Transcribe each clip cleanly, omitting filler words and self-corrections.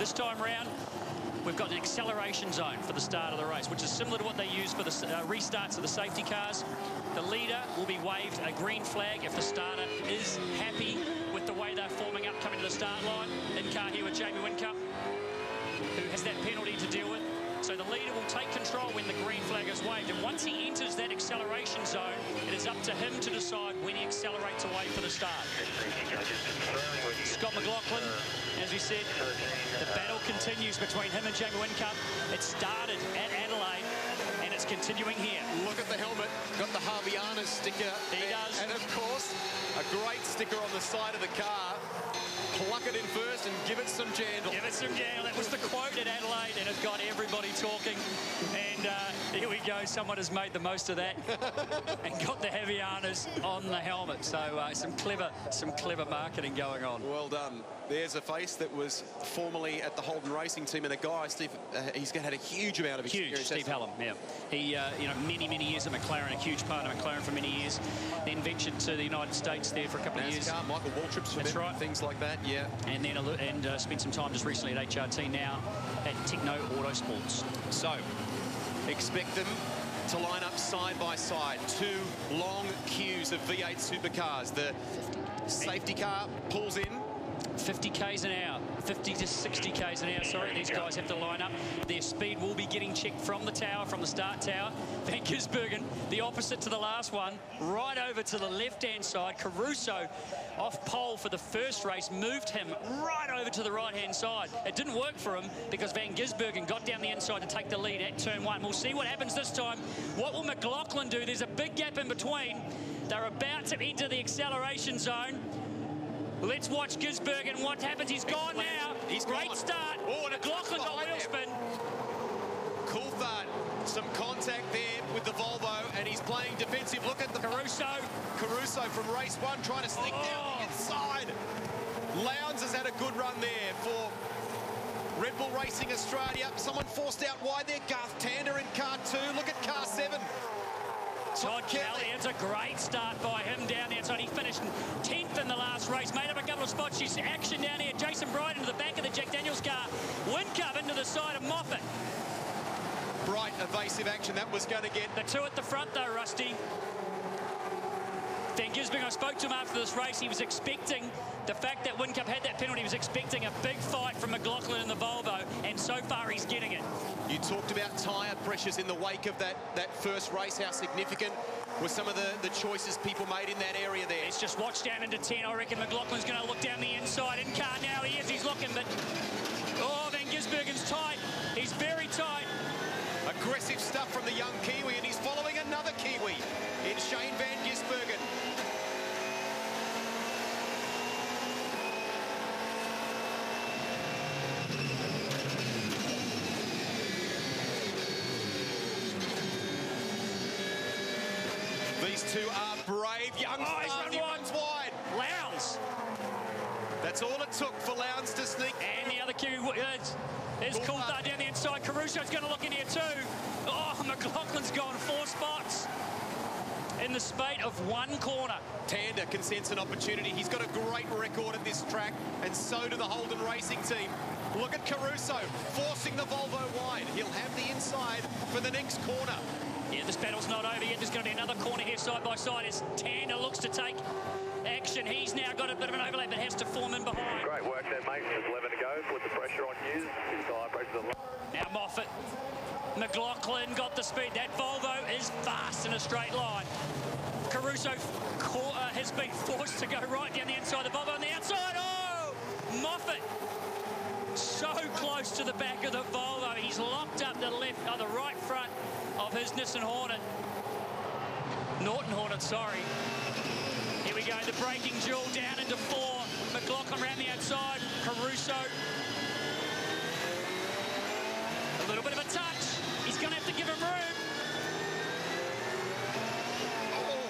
This time round, we've got an acceleration zone for the start of the race, which is similar to what they use for the restarts of the safety cars. The leader will be waved a green flag if the starter is happy with the way they're forming up coming to the start line. In car here with Jamie Whincup, who has that penalty to deal with. So the leader will take control when the green flag is waved. And once he enters that acceleration zone, it is up to him to decide when he accelerates away for the start. Scott McLaughlin, as we said, the battle continues between him and Jamie Whincup. It started at Adelaide, and it's continuing here. Look at the helmet. Got the Harviana sticker. He does. And, of course, a great sticker on the side of the car. Pluck it in first and give it some jandle. Give it some jandle. That was the quote at Adelaide, and it got everybody talking. And here we go. Someone has made the most of that and got the Havianas on the helmet. So some clever marketing going on. Well done. There's a face that was formerly at the Holden Racing team, and a guy, Steve, he's had a huge amount of experience. Huge, Steve Hallam, yeah. He, you know, many years at McLaren, a huge part of McLaren for many years. Then ventured to the United States there for a couple of years. Michael Waltrip's for That's them, right. things like that, yeah. And then spent some time just recently at HRT, now at Techno Autosports. So, expect them to line up side by side. Two long queues of V8 supercars. The safety car pulls in. 50 k's an hour, 50 to 60 k's an hour, sorry. These guys have to line up. Their speed will be getting checked from the tower, from the start tower. Van Gisbergen, the opposite to the last one, right over to the left-hand side. Caruso, off pole for the first race, moved him right over to the right-hand side. It didn't work for him because Van Gisbergen got down the inside to take the lead at turn one. We'll see what happens this time. What will McLaughlin do? There's a big gap in between. They're about to enter the acceleration zone. Let's watch Gisbergen. What happens? He's gone now. He's Great gone. start. Oh, and McLaughlin got wheel spin. Coulthard, some contact there with the Volvo, and he's playing defensive. Look at the Caruso from race one, trying to sneak down the inside. Lowndes has had a good run there for Red Bull Racing Australia. Someone forced out wide there. Garth Tander in car two. Look at car seven. Todd Kelly, it's a great start by him down the outside. He finished 10th in the last race, made up a couple of spots. She's action down here. Jason Bright into the back of the Jack Daniels car. Whincup into the side of Moffat. Bright, evasive action. That was going to get... The two at the front, though, Rusty. Van Gisbergen, I spoke to him after this race. He was expecting the fact that Whincup had that penalty. He was expecting a big fight from McLaughlin in the Volvo, and so far he's getting it. You talked about tyre pressures in the wake of that first race. How significant were some of the choices people made in that area there? It's just watch down into 10. I reckon McLaughlin's going to look down the inside. In car now, he is. He's looking, but... Oh, Van Gisbergen's tight. He's very tight. Aggressive stuff from the young Kiwi, and he's following another Kiwi in Shane Van Gisbergen. These two are brave young stars. He runs wide. Lowndes. That's all it took for Lowndes to sneak. And the other Kiwi is Coulthard down the inside. Caruso's going to look in here too. Oh, McLaughlin's gone 4 spots in the spate of 1 corner. Tander can sense an opportunity. He's got a great record at this track, and so do the Holden Racing team. Look at Caruso forcing the Volvo wide. He'll have the inside for the next corner. Yeah, this battle's not over yet. There's going to be another corner here side by side as Tander looks to take action. He's now got a bit of an overlap that has to form in behind. Great work there, mate. There's 11 to go. Put the pressure on you. High pressure. Now Moffat. McLaughlin got the speed. That Volvo is fast in a straight line. Caruso has been forced to go right down the inside. The Volvo on the outside. Oh! Moffat so close to the back of the Volvo. He's locked up the right front of his Nissan Hornet. Norton Hornet, sorry. Here we go, the braking duel down into 4. McLaughlin around the outside. Caruso. A little bit of a touch. He's going to have to give him room. Oh.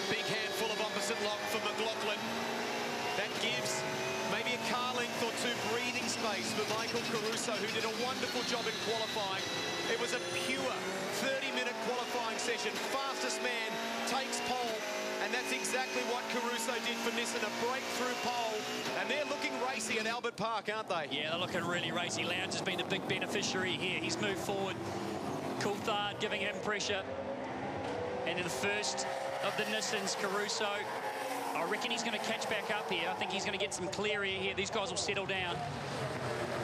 Big handful of opposite lock for McLaughlin. That gives maybe a car length or 2 breathing space for Michael Caruso, who did a wonderful job in qualifying. It was a pure 30-minute qualifying session. Fastest man takes pole, and And that's exactly what Caruso did for Nissan, a breakthrough pole. And they're looking racy at Albert Park, aren't they? Yeah, they're looking really racy. Lowndes has been the big beneficiary here. He's moved forward. Coulthard giving him pressure. And in the first of the Nissans, Caruso, I reckon he's going to catch back up here. I think he's going to get some clear air here. These guys will settle down.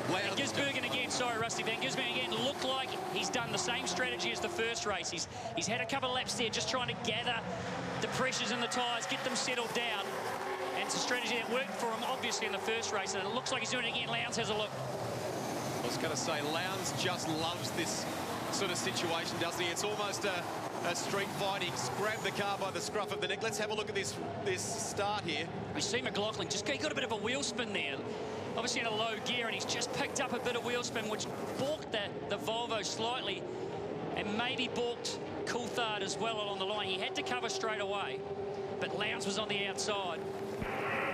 Van Gisbergen again, sorry Rusty, Van Gisbergen again looked like he's done the same strategy as the first race. He's had a couple of laps there just trying to gather the pressures in the tyres, get them settled down. And it's a strategy that worked for him obviously in the first race, and it looks like he's doing it again. Lowndes has a look. I was going to say, Lowndes just loves this sort of situation, doesn't he? It's almost a street fight. He's grabbed the car by the scruff of the neck. Let's have a look at this start here. We see McLaughlin he got a bit of a wheel spin there. Obviously in a low gear, and he's just picked up a bit of wheel spin, which balked the Volvo slightly, and maybe balked Coulthard as well along the line. He had to cover straight away, but Lowndes was on the outside.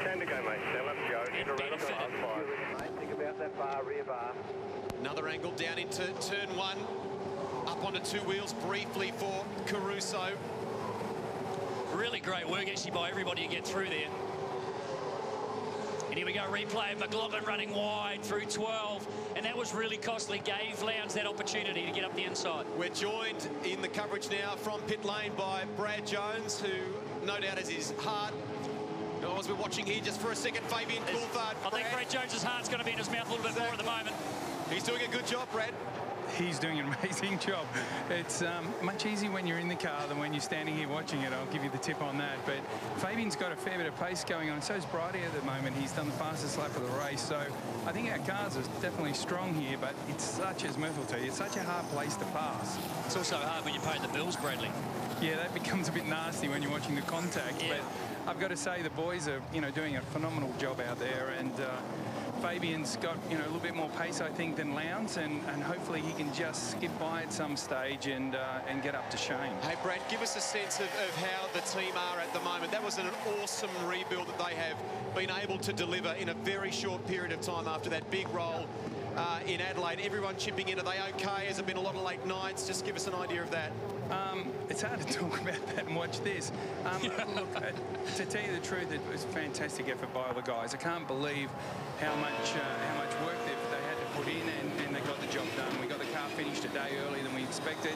10 to go, mate. 7 to go. And benefited. Think about that bar, rear bar. Another angle down into turn 1. Up onto 2 wheels briefly for Caruso. Really great work actually by everybody to get through there. And here we go, replay of McLaughlin running wide through 12. And that was really costly, gave Lowndes that opportunity to get up the inside. We're joined in the coverage now from pit lane by Brad Jones, who no doubt has his heart. As we're watching here just for a second, Fabian Coulthard. I think Brad Jones's heart's going to be in his mouth a little bit more at the moment. He's doing a good job, Brad. He's doing an amazing job. It's much easier when you're in the car than when you're standing here watching it. I'll give you the tip on that. But Fabian's got a fair bit of pace going on. So is Bridie at the moment. He's done the fastest lap of the race. So I think our cars are definitely strong here, but it's such, as Murph will tell you, it's such a hard place to pass. It's also hard when you're paying the bills, Bradley. Yeah, that becomes a bit nasty when you're watching the contact. Yeah. But I've got to say the boys are, doing a phenomenal job out there, and Fabian's got, a little bit more pace, I think, than Lowndes, and hopefully he can just skip by at some stage and get up to Shane. Hey, Brad, give us a sense of how the team are at the moment. That was an awesome rebuild that they have been able to deliver in a very short period of time after that big roll in Adelaide. Everyone chipping in. Are they okay? Has it been a lot of late nights? Just give us an idea of that. It's hard to talk about that and watch this. Look, to tell you the truth, it was a fantastic effort by all the guys. I can't believe how much work they had to put in, and they got the job done. We got the car finished a day earlier than we expected.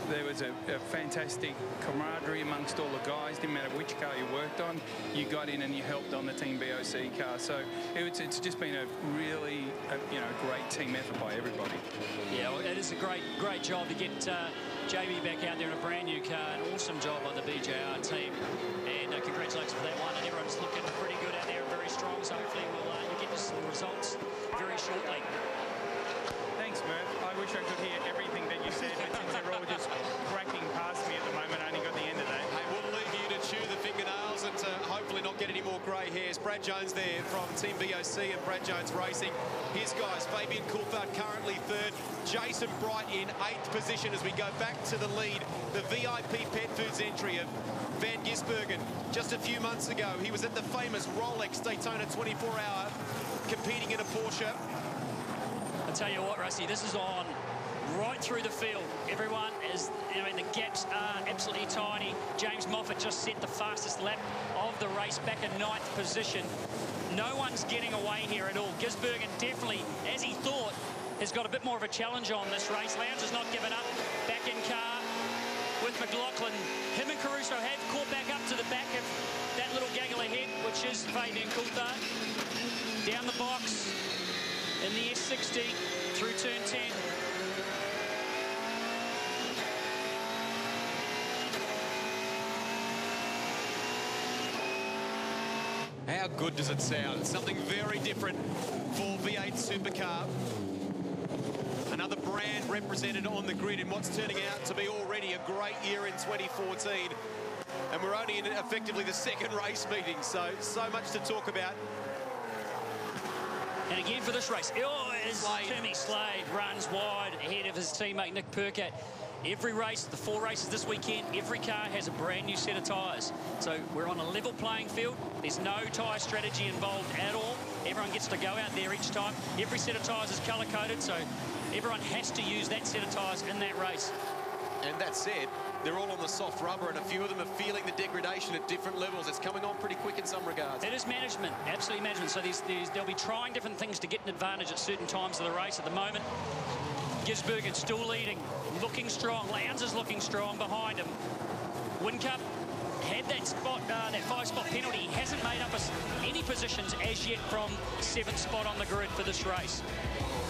There was a fantastic camaraderie amongst all the guys. Didn't matter which car you worked on, you got in and you helped on the Team BOC car. So it's just been a really great team effort by everybody. Yeah, well, it is a great job to get JB back out there in a brand new car. An awesome job by the BJR team, and congratulations for that one. And everyone's looking pretty good out there, very strong. So hopefully you'll get some results very shortly. Thanks, Murph. I wish I could hear everything that you said, but since they're all just cracking past me at the moment, I only got the end of that. Hey, we'll leave you to chew the fingernails and to hopefully not get any more grey hairs. Brad Jones there from Team BOC and Brad Jones Racing. His guys, Fabian Coulthard currently 3rd. Jason Bright in 8th position as we go back to the lead. The VIP Pet Foods entry of Van Gisbergen. Just a few months ago, he was at the famous Rolex Daytona 24-hour competing in a Porsche. I'll tell you what, Rusty, this is on right through the field. Everyone is, the gaps are absolutely tiny. James Moffat just set the fastest lap of the race back in 9th position. No one's getting away here at all. Gisbergen definitely, as he thought, has got a bit more of a challenge on this race. Lowndes has not given up. Back in car with McLaughlin. Him and Caruso have caught back up to the back of that little gaggle ahead, which is Fabian Coulthard. Down the box in the S60 through turn 10. How good does it sound? Something very different for V8 Supercar. Another brand represented on the grid in what's turning out to be already a great year in 2014. And we're only in effectively the 2nd race meeting, so much to talk about. And again for this race, Timmy Slade runs wide ahead of his teammate Nick Percat. Every race, the 4 races this weekend, every car has a brand new set of tyres. So we're on a level playing field. There's no tyre strategy involved at all. Everyone gets to go out there each time. Every set of tyres is colour-coded, so everyone has to use that set of tyres in that race. And that said, they're all on the soft rubber, and a few of them are feeling the degradation at different levels. It's coming on pretty quick in some regards. It is management, absolutely management. So they'll be trying different things to get an advantage at certain times of the race. At the moment, Gisbergen still leading, looking strong. Lowndes is looking strong behind him. Whincup had that spot, that 5-spot penalty. He hasn't made up any positions as yet from 7th spot on the grid for this race.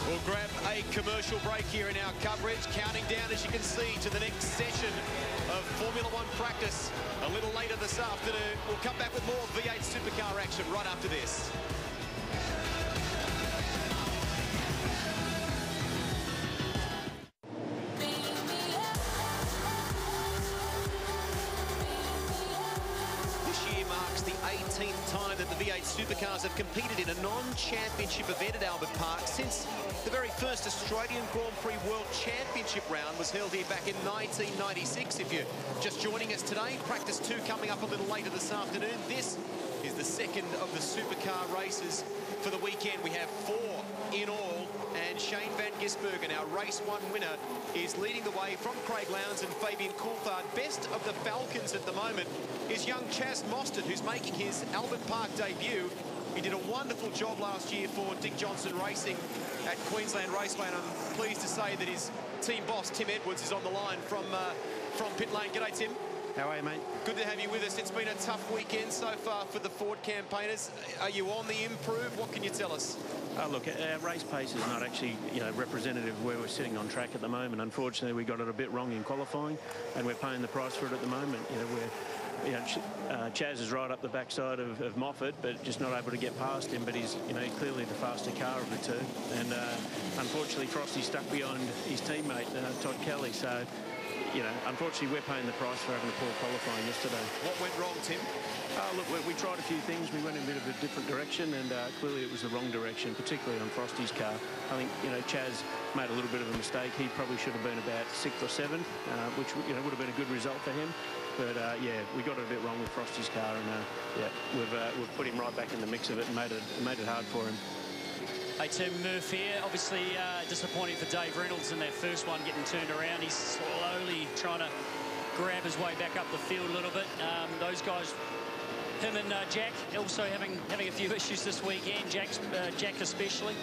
We'll grab a commercial break here in our coverage, counting down, as you can see, to the next session of Formula One practice a little later this afternoon. We'll come back with more V8 Supercar action right after this. The 18th time that the V8 Supercars have competed in a non-championship event at Albert Park since the very first Australian Grand Prix World Championship round was held here back in 1996. If you're just joining us today, practice 2 coming up a little later this afternoon. This is the second of the Supercar races for the weekend. We have 4 in all, and Shane van Gisbergen, our race 1 winner, is leading the way from Craig Lowndes and Fabian Coulthard. Best of the Falcons at the moment is young Chaz Mostert, who's making his Albert Park debut. He did a wonderful job last year for Dick Johnson Racing at Queensland Raceway, and I'm pleased to say that his team boss, Tim Edwards, is on the line from pit lane. G'day, Tim. How are you, mate? Good to have you with us. It's been a tough weekend so far for the Ford campaigners. Are you on the improve? What can you tell us? Look, our race pace is not actually, representative of where we're sitting on track at the moment. Unfortunately, we got it a bit wrong in qualifying, and we're paying the price for it at the moment. Chaz is right up the backside of Moffat, but just not able to get past him. But he's, clearly the faster car of the two. And unfortunately, Frosty's stuck behind his teammate, Todd Kelly. So, unfortunately, we're paying the price for having a poor qualifying yesterday. What went wrong, Tim? Look, we tried a few things. We went in a bit of a different direction, and clearly it was the wrong direction, particularly on Frosty's car. I think, Chaz made a little bit of a mistake. He probably should have been about 6th or 7th, which, would have been a good result for him. But, we got it a bit wrong with Frosty's car, and, we've put him right back in the mix of it and made it hard for him. Hey, Tim, Murph here. Obviously disappointing for Dave Reynolds in that first one getting turned around. He's slowly trying to grab his way back up the field a little bit. Those guys, him and Jack, also having a few issues this weekend. Jack especially.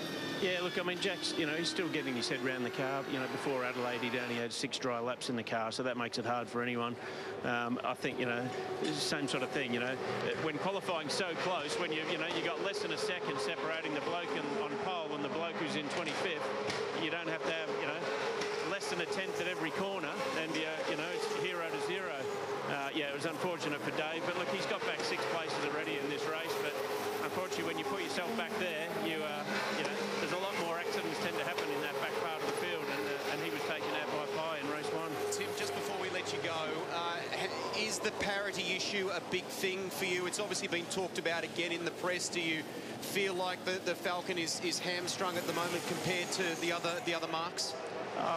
Yeah, look, I mean, Jack's, he's still getting his head around the car. Before Adelaide, he'd only had 6 dry laps in the car, so that makes it hard for anyone. I think, same sort of thing, when qualifying's so close, when you got less than a second separating the bloke on pole and the bloke who's in 25th, you don't have to have, less than a tenth at every corner, and, it's 0 to 0. It was unfortunate for Dave, but look, he's got back 6 places already in this race, but unfortunately, when you put yourself back there, there's a lot more accidents tend to happen in that back part of the field, and he was taken out by Pie in race 1. Tim, just before we let you go, is the parity issue a big thing for you? It's obviously been talked about again in the press. Do you feel like the Falcon is hamstrung at the moment compared to the other marques?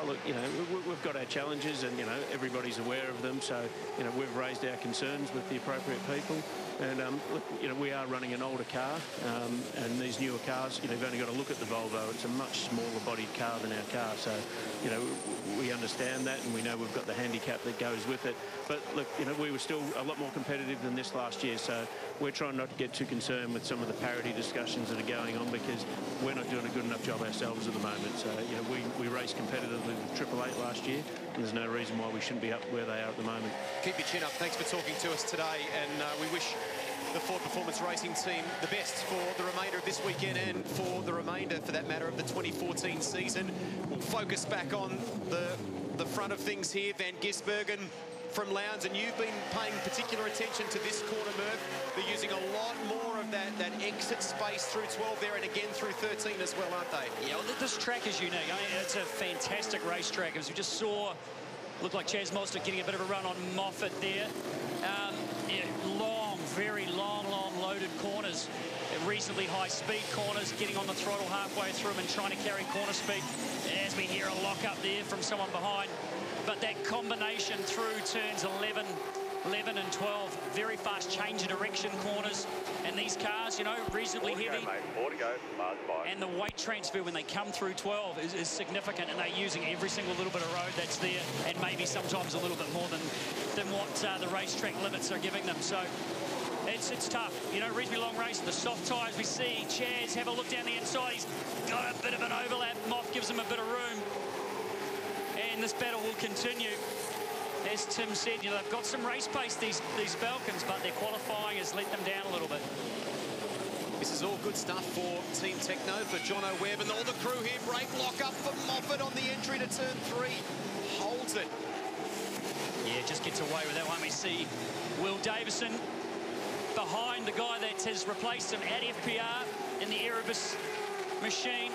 Look, we've got our challenges, and, everybody's aware of them. So, we've raised our concerns with the appropriate people. And, look, we are running an older car, and these newer cars, you've only got to look at the Volvo. It's a much smaller bodied car than our car. So, we understand that, and we know we've got the handicap that goes with it. But, look, we were still a lot more competitive than this last year. So, we're trying not to get too concerned with some of the parity discussions that are going on, because we're not doing a good enough job ourselves at the moment. So, we raced competitively with Triple Eight last year, and there's no reason why we shouldn't be up where they are at the moment. Keep your chin up. Thanks for talking to us today, and we wish the Ford Performance Racing team the best for the remainder of this weekend, and for the remainder, for that matter, of the 2014 season. We'll focus back on the front of things here. Van Gisbergen from Lowndes, and you've been paying particular attention to this corner, Murph. They're using a lot more of that exit space through 12 there, and again through 13 as well, aren't they? Yeah, well, this track is unique. I mean, it's a fantastic racetrack. As we just saw, looked like Chaz Mostert getting a bit of a run on Moffat there. Very long, loaded corners. Reasonably high-speed corners, getting on the throttle halfway through them and trying to carry corner speed. As we hear a lock up there from someone behind. But that combination through turns 11 11 and 12, very fast change of direction corners. And these cars, you know, reasonably heavy. 4 to go, Mars 5. And the weight transfer when they come through 12 is significant, and they're using every single little bit of road that's there, and maybe sometimes a little bit more than what the racetrack limits are giving them. So it's tough. You know, reasonably long race. The soft tyres we see. Chaz, have a look down the inside. He's got a bit of an overlap. Moff gives him a bit of room. And this battle will continue. As Tim said, you know, they've got some race pace, these Falcons, but their qualifying has let them down a little bit. This is all good stuff for Team Techno, for Jono Webb, and all the crew here. Brake lock up for Moffat on the entry to turn 3. Holds it. Yeah, just gets away with that one. We see Will Davison behind the guy that has replaced him at FPR in the Erebus machine.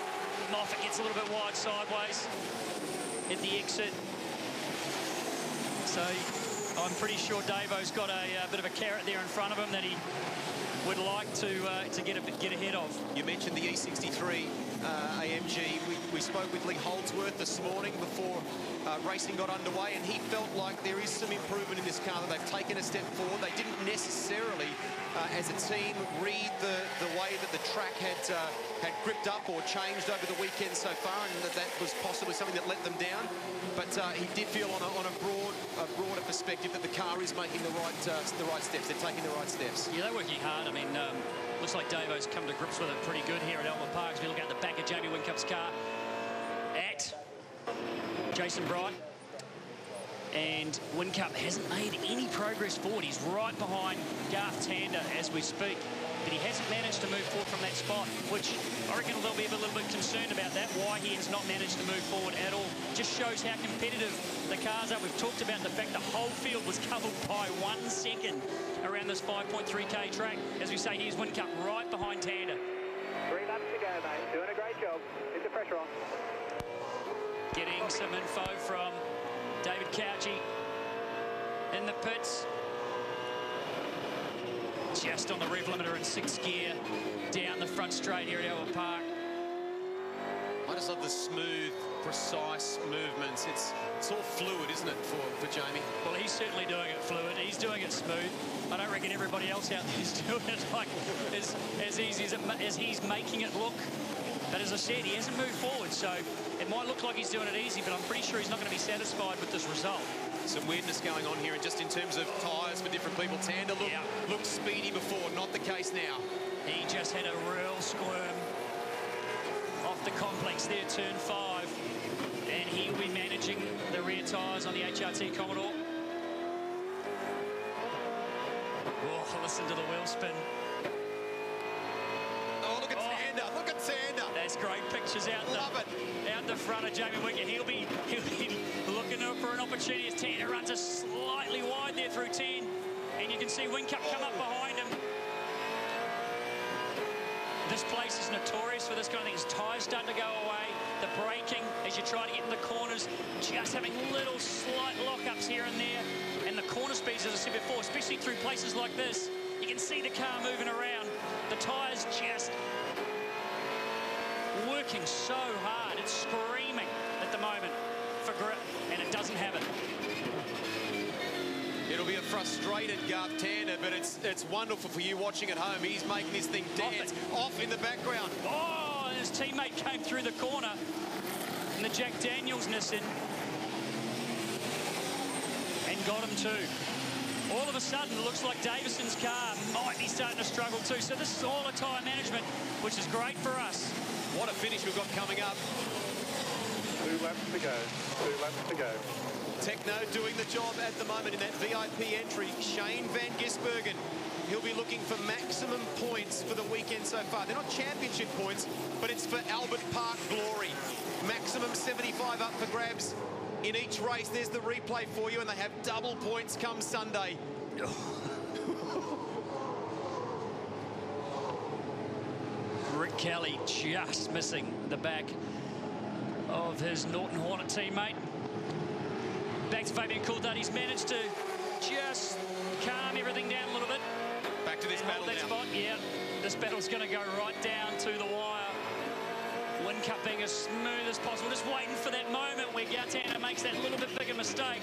Moffat gets a little bit wide sideways at the exit. So I'm pretty sure Davo's got a bit of a carrot there in front of him that he would like to get ahead of. You mentioned the E63 AMG. We spoke with Lee Holdsworth this morning before racing got underway, and he felt like there is some improvement in this car, that they've taken a step forward. They didn't necessarily, as a team, read the way that the track had gripped up or changed over the weekend so far, and that was possibly something that let them down. But he did feel on a broader perspective that the car is making the right steps. They're taking the right steps. Yeah, they're working hard. I mean, looks like Davo's come to grips with it pretty good here at Albert Park. As we look at the back of Jamie Whincup's car at Jason Bright. And Whincup hasn't made any progress forward. He's right behind Garth Tander as we speak. But he hasn't managed to move forward from that spot, which I reckon they'll be a little bit concerned about that, why he has not managed to move forward at all. Just shows how competitive the cars are. We've talked about the fact the whole field was covered by 1 second around this 5.3K track. As we say, here's Whincup right behind Tander. 3 laps to go, mate. Doing a great job. Get the pressure on. Getting some info from David Cauchi in the pits. Just on the rev limiter in 6th gear down the front straight here at Albert Park. I just love the smooth, precise movements. It's all fluid, isn't it, for Jamie? Well, he's certainly doing it fluid. He's doing it smooth. I don't reckon everybody else out there is doing it like as easy as he's making it look. But as I said, he hasn't moved forward, so it might look like he's doing it easy, but I'm pretty sure he's not going to be satisfied with this result. Some weirdness going on here, and just in terms of tyres for different people. Tander looked speedy before, not the case now. He just had a real squirm off the complex there, turn 5. And he'll be managing the rear tyres on the HRT Commodore. Oh, listen to the wheel spin. Oh, look at Tander, look at Tander. That's great pictures out the front of Jamie Winkett. He'll be looking for an opportunity as Tander runs a slightly wide there through 10. And you can see Whincup come up behind him. This place is notorious for this kind of thing. His tyres starting to go away. The braking as you try to get in the corners, just having little slight lockups here and there. And the corner speeds, as I said before, especially through places like this, you can see the car moving around. The tyres just working so hard. It's screaming at the moment for grip, and it doesn't have it. It'll be a frustrated Garth Tander, but it's wonderful for you watching at home. He's making this thing dance off in the background. Oh, and his teammate came through the corner in the Jack Daniels Nissan and got him too. All of a sudden, it looks like Davison's car might be starting to struggle too. So this is all a tyre management, which is great for us. What a finish we've got coming up. 2 laps to go. 2 laps to go. Techno doing the job at the moment in that VIP entry. Shane van Gisbergen. He'll be looking for maximum points for the weekend so far. They're not championship points, but it's for Albert Park glory. Maximum 75 up for grabs in each race. There's the replay for you, and they have double points come Sunday. Rick Kelly just missing the back of his Norton Hornet teammate. Back to Fabian Coulthard. He's managed to just calm everything down a little bit. Back to this battle now. Spot. Yeah, this battle's going to go right down to the wire. Whincup being as smooth as possible, just waiting for that moment where Tander makes that little bit bigger mistake.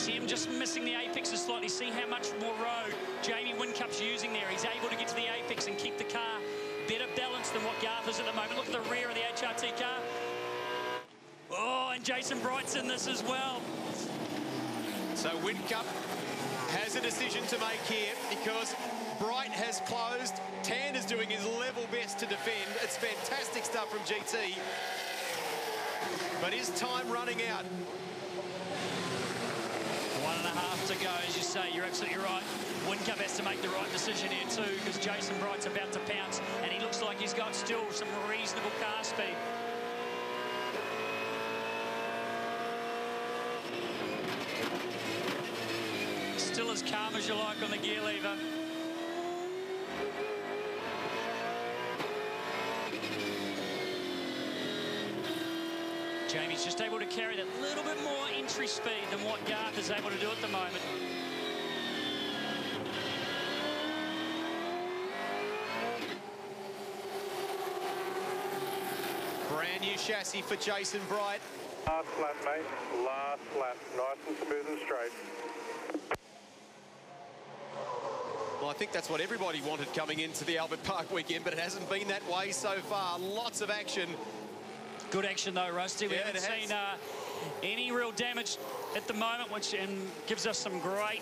See him just missing the apexes slightly. See how much more road Jamie Whincup's using there. He's able to get to the apex and keep the car better balanced than what Garth is at the moment. Look at the rear of the HRT car. Oh, and Jason Bright's in this as well. So Whincup has a decision to make here because Bright has closed. Tan is doing his level best to defend. It's fantastic stuff from GT. But is time running out? 1.5 to go, as you say. You're absolutely right. Whincup has to make the right decision here too, because Jason Bright's about to pounce, and he looks like he's got still some reasonable car speed. Still as calm as you like on the gear lever. Jamie's just able to carry that little bit more entry speed than what Garth is able to do at the moment. Brand new chassis for Jason Bright. Last lap, mate. Last lap. Nice and smooth and straight. Well, I think that's what everybody wanted coming into the Albert Park weekend, but it hasn't been that way so far. Lots of action. Good action though, Rusty. We haven't seen any real damage at the moment, which gives us some great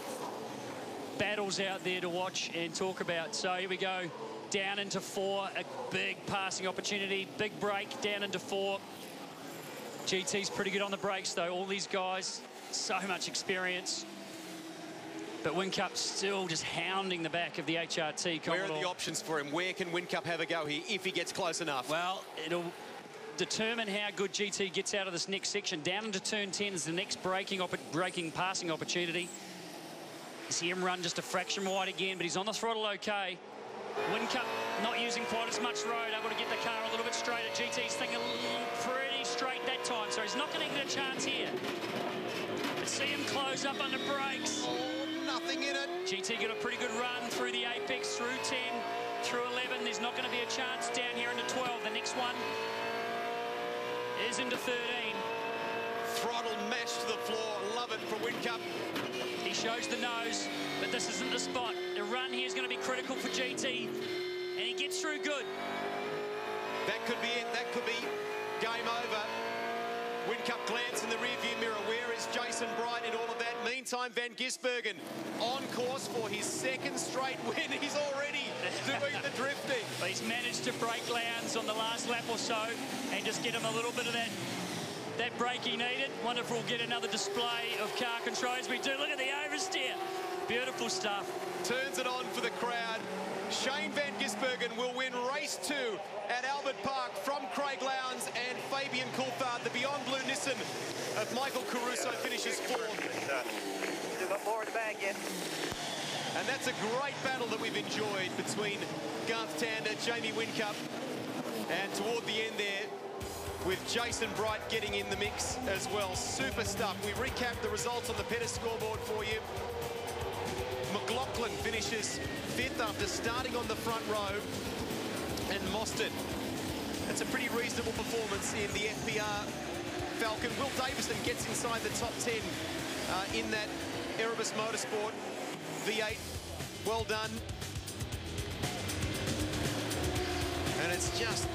battles out there to watch and talk about. So here we go, down into 4, a big passing opportunity, big break down into 4. GT's pretty good on the brakes though. All these guys, so much experience. But Whincup still just hounding the back of the HRT Commodore. Where are the options for him? Where can Whincup have a go here if he gets close enough? Well, it'll determine how good GT gets out of this next section. Down into turn 10 is the next braking passing opportunity. You see him run just a fraction wide again, but he's on the throttle okay. Whincup not using quite as much road, able to get the car a little bit straighter. GT's thinking pretty straight that time, so he's not going to get a chance here. But see him close up under brakes. Oh, nothing in it. GT got a pretty good run through the apex, through 10, through 11. There's not going to be a chance down here into 12. The next one is into 13. Throttle mashed to the floor. Love it for Whincup. He shows the nose, but this isn't the spot. The run here is going to be critical for GT, and he gets through good. That could be it. That could be game over. Whincup glance in the rearview mirror. Where is Jason Bright in all of that? Meantime, Van Gisbergen on course for his second straight win. He's already doing the drifting. But he's managed to break Lowndes on the last lap or so and just get him a little bit of that break he needed. Wonder if we'll get another display of car control as we do. Look at the oversteer. Beautiful stuff. Turns it on for the crowd. Shane Van Gisbergen will win race 2 at Albert Park from Craig Lowndes and Fabian Coulthard. The Beyond Blue Nissan of Michael Caruso finishes 4th. Still got more in the bag yet. And that's a great battle that we've enjoyed between Garth Tander, Jamie Whincup, and toward the end there, with Jason Bright getting in the mix as well. Super stuff. We recapped the results on the Pettis scoreboard for you. McLaughlin finishes 5th after starting on the front row. And Mostert, that's a pretty reasonable performance in the FPR Falcon. Will Davison gets inside the top 10 in that Erebus Motorsport V8. Well done. And it's just,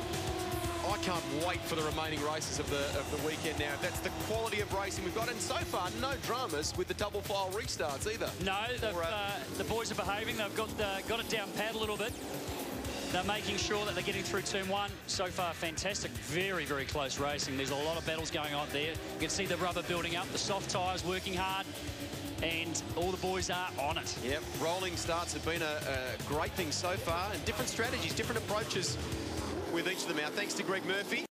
I can't wait for the remaining races of the weekend now. That's the quality of racing we've got. And so far, no dramas with the double file restarts either. No, the boys are behaving. They've got it down pat a little bit. They're making sure that they're getting through turn 1. So far, fantastic. Very, very close racing. There's a lot of battles going on there. You can see the rubber building up, the soft tyres working hard, and all the boys are on it. Yep, rolling starts have been a great thing so far, and different strategies, different approaches with each of them out. Thanks to Greg Murphy.